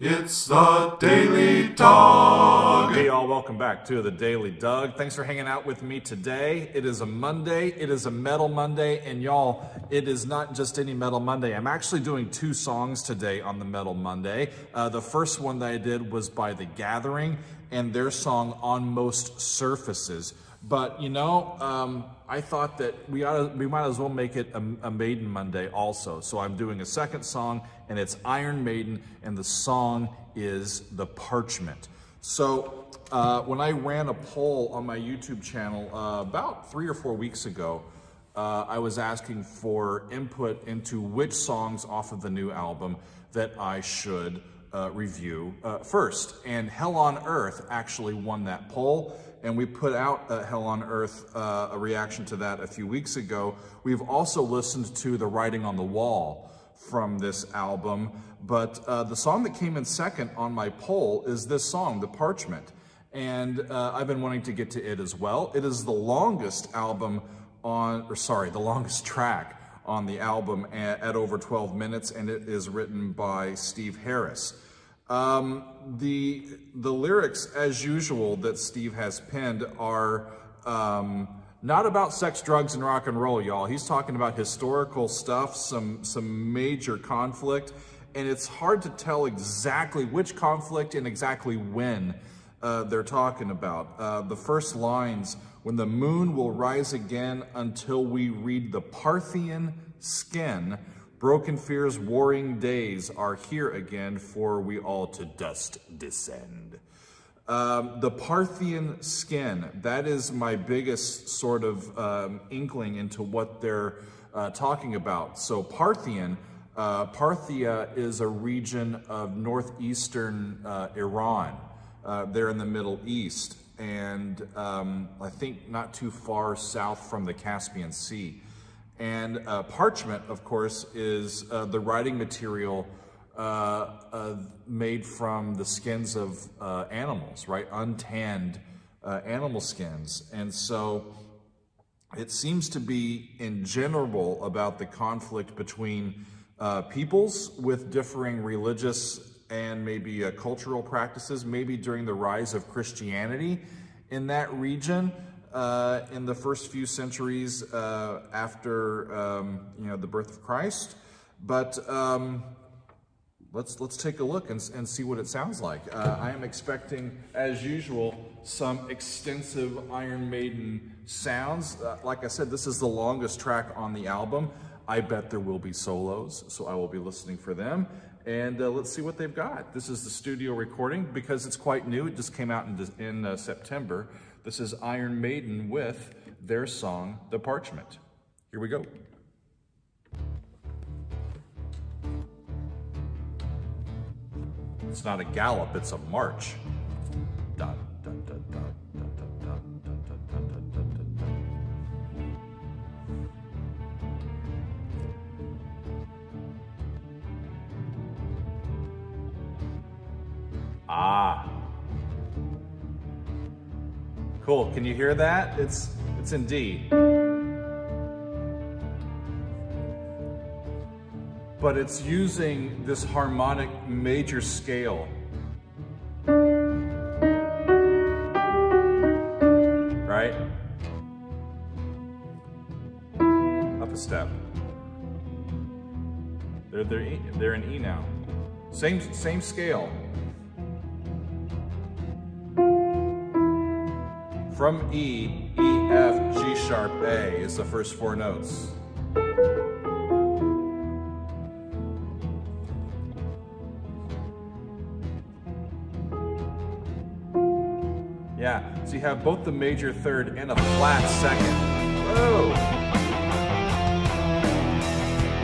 It's the Daily Dog. Hey y'all, welcome back to the Daily Doug. Thanks for hanging out with me today. It is a Monday, it is a Metal Monday, and y'all, it is not just any Metal Monday. I'm actually doing two songs today on the Metal Monday. The first one that I did was by The Gathering and their song On Most Surfaces. But you know, I thought that we might as well make it a Maiden Monday also. So I'm doing a second song, and it's Iron Maiden, and the song is The Parchment. So when I ran a poll on my YouTube channel about 3 or 4 weeks ago, I was asking for input into which songs off of the new album that I should review first. And Hell on Earth actually won that poll. And we put out Hell on Earth, a reaction to that a few weeks ago. We've also listened to The Writing on the Wall from this album, but the song that came in second on my poll is this song, The Parchment. And I've been wanting to get to it as well. It is the longest album the longest track on the album at over 12 minutes, and it is written by Steve Harris. The lyrics, as usual, that Steve has penned are not about sex, drugs, and rock and roll, y'all. He's talking about historical stuff, some major conflict, and it's hard to tell exactly which conflict and exactly when they're talking about. The first lines, when the moon will rise again until we read the Parthian skin, broken fears, warring days are here again, for we all to dust descend. The Parthian skin, that is my biggest sort of inkling into what they're talking about. So Parthia is a region of northeastern Iran. They're in the Middle East, and I think not too far south from the Caspian Sea. And parchment, of course, is the writing material made from the skins of animals, right? Untanned animal skins. And so it seems to be in general about the conflict between peoples with differing religious and maybe cultural practices, maybe during the rise of Christianity in that region. In the first few centuries after the birth of Christ, but let's take a look and see what it sounds like. I am expecting, as usual, some extensive Iron Maiden sounds. Like I said, this is the longest track on the album. I bet there will be solos, so I will be listening for them. And let's see what they've got. This is the studio recording because it's quite new. It just came out in September. This is Iron Maiden with their song, The Parchment. Here we go. It's not a gallop, it's a march. Dun, dun, dun, dun, dun, dun, dun, dun, dun, dun, dun, dun, dun. Ah. Cool, can you hear that? It's in D. But it's using this harmonic major scale. Right? Up a step. They're in E now. Same scale. From E, E, F, G sharp, A is the first 4 notes. Yeah, so you have both the major third and a flat second. Whoa!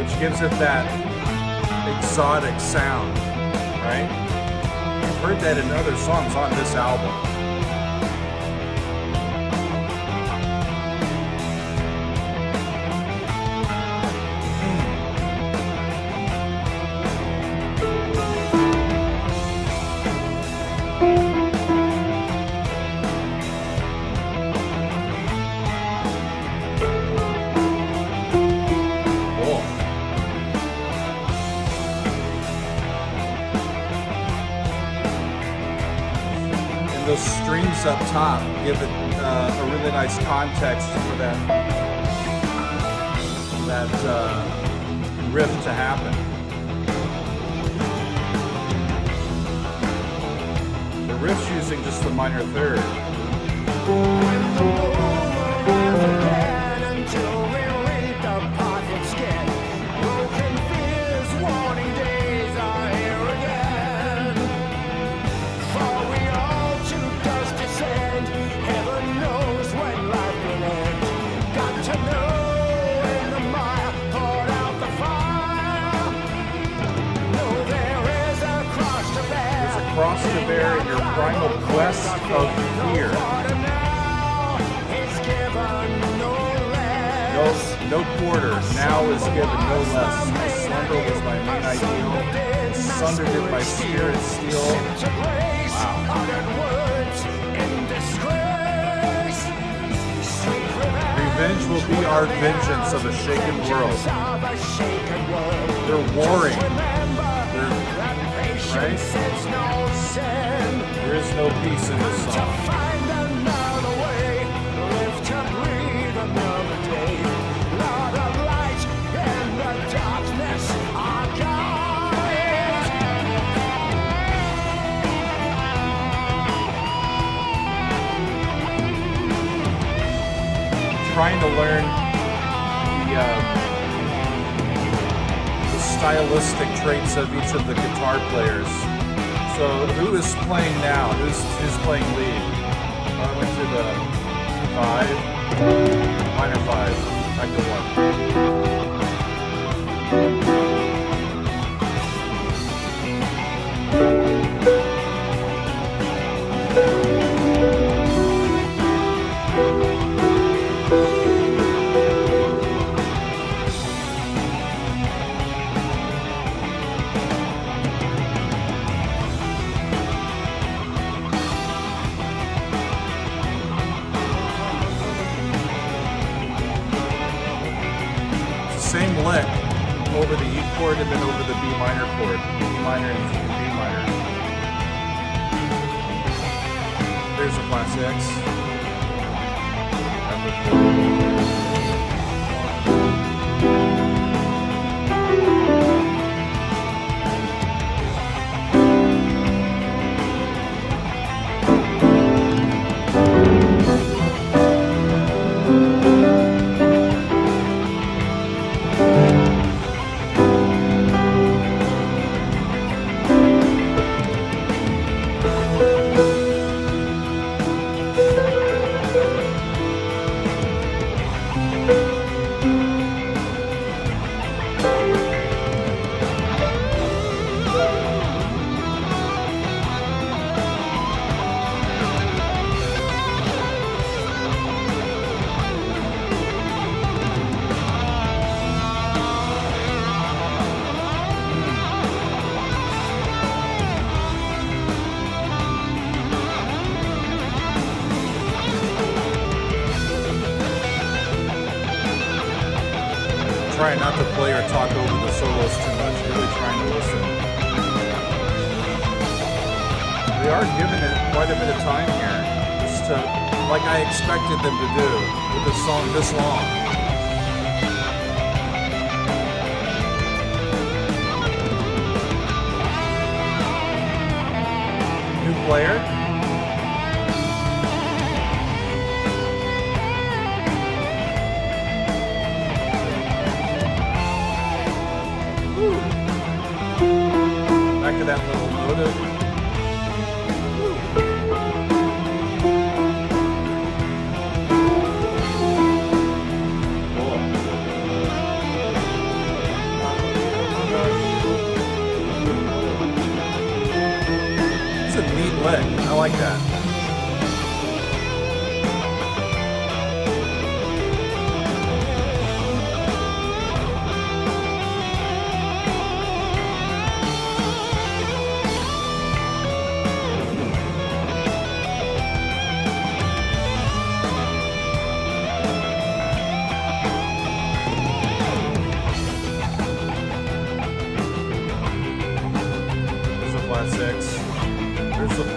Which gives it that exotic sound, right? You've heard that in other songs on this album. And those strings up top give it a really nice context for that riff to happen. The riff's using just the minor third. Cross to bear in your primal quest of fear. No quarter, now is given no less. My slumber was my main ideal, sundered in my spirit steel. Wow. Revenge will be our vengeance of a shaken world. They're warring. Right? There is no peace in this song. Trying to learn the stylistic traits of each of the guitar players. So who is playing now? Who's playing lead? I went to the 5, minor 5, back to 1. Same lick over the E chord and then over the B minor chord. B minor and B minor. There's a flat 6. Trying not to play or talk over the solos too much, really trying to listen. They are giving it quite a bit of time here, just to, like I expected them to do with a song this long. New player? Back to that little motive. Cool. It's a neat lick. I like that. There's the 4.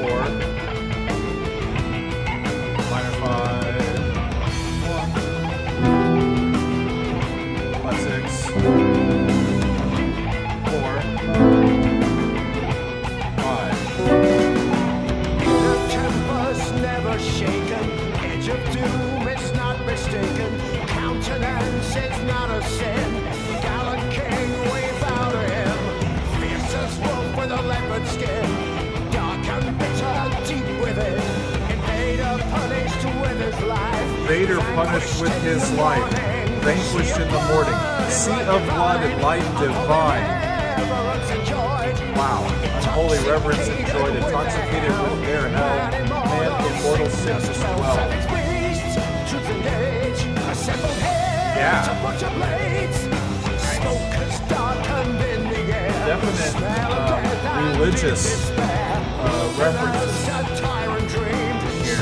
minor 5, 1, 5, 6, 4, 5. The temper's never shaken, edge of doom is not mistaken, countenance is not a sin, gallant king without him, fierce as wolf with a leopard skin, dark and bitter deep within, invader punished with his life, Vader punished with his life, vanquished in the morning, sea of blood and light divine. Wow, unholy reverence enjoyed, intoxicated with air hell, man immortal sins as well. Yeah. Definite religious references here.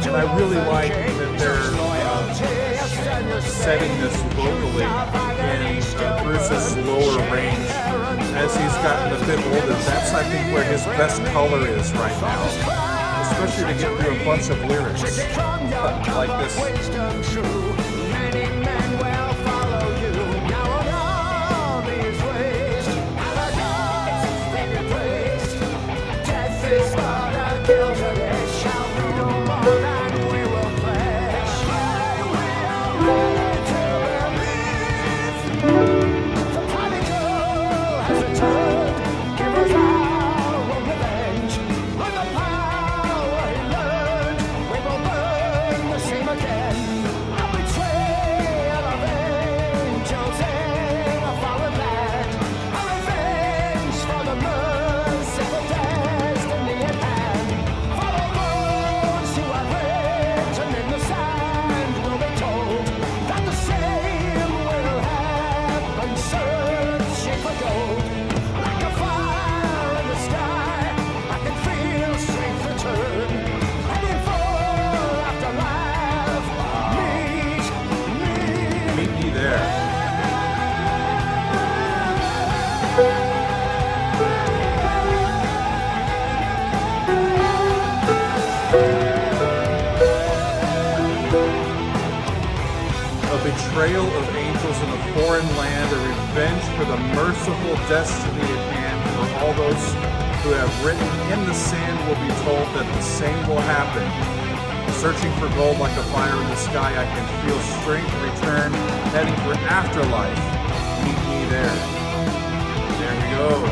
And I really like that they're setting this vocally in Bruce's lower range. As he's gotten a bit older, that's I think where his best color is right now. Especially to get through a bunch of lyrics like this. Betrayal of angels in a foreign land, a revenge for the merciful destiny at hand. For all those who have written in the sand will be told that the same will happen. Searching for gold like a fire in the sky, I can feel strength return, heading for afterlife. Meet me there. There we go.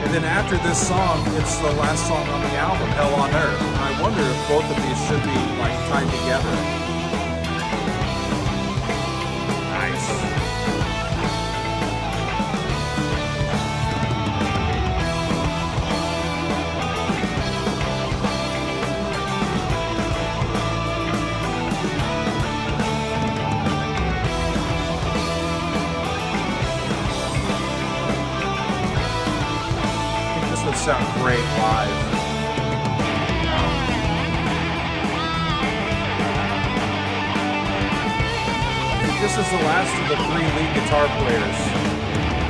And then after this song, it's the last song on the album, Hell on Earth. And I wonder if both of these should be like tied together. Sound great live. I think this is the last of the 3 lead guitar players.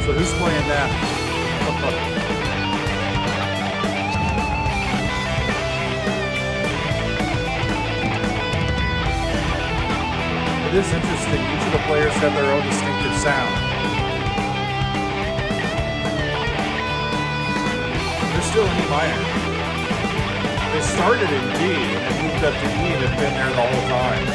So who's playing that? It is interesting. Each of the players have their own distinctive sound. Still in E minor. They started in D and moved up to E and have been there the whole time.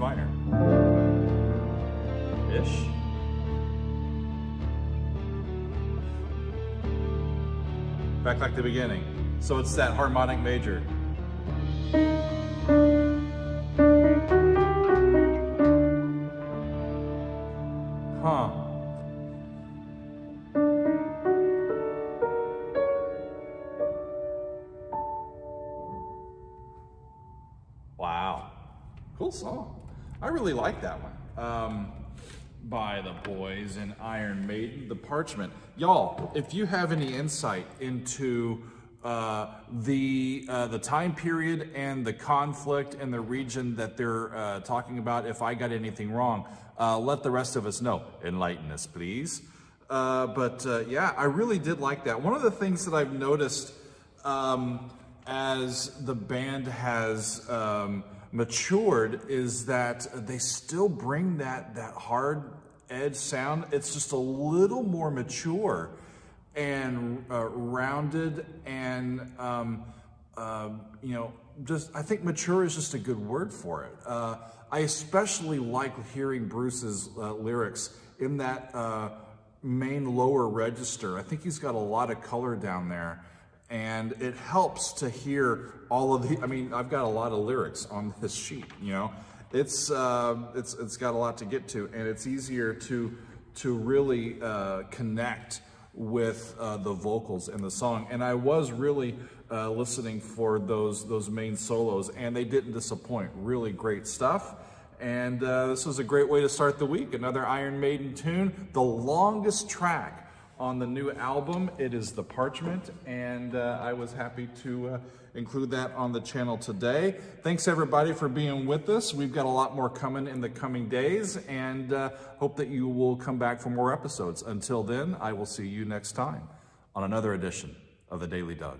minor. Ish. Back like the beginning. So it's that harmonic major. Huh. Wow. Cool song. I really like that one. By the boys in Iron Maiden, the Parchment. Y'all, if you have any insight into the time period and the conflict and the region that they're talking about, if I got anything wrong, let the rest of us know. Enlighten us, please. Yeah, I really did like that. One of the things that I've noticed as the band has matured is that they still bring that hard edge sound. It's just a little more mature and rounded, and you know, just I think mature is just a good word for it. I especially like hearing Bruce's lyrics in that main lower register. I think he's got a lot of color down there, and it helps to hear all of the, I mean, I've got a lot of lyrics on this sheet, you know. It's got a lot to get to, and it's easier to really connect with the vocals in the song. And I was really listening for those main solos, and they didn't disappoint. Really great stuff. And this was a great way to start the week. Another Iron Maiden tune, the longest track on the new album. It is the Parchment, and I was happy to include that on the channel today. Thanks everybody for being with us. We've got a lot more coming in the coming days, and hope that you will come back for more episodes. Until then, I will see you next time on another edition of The Daily Doug.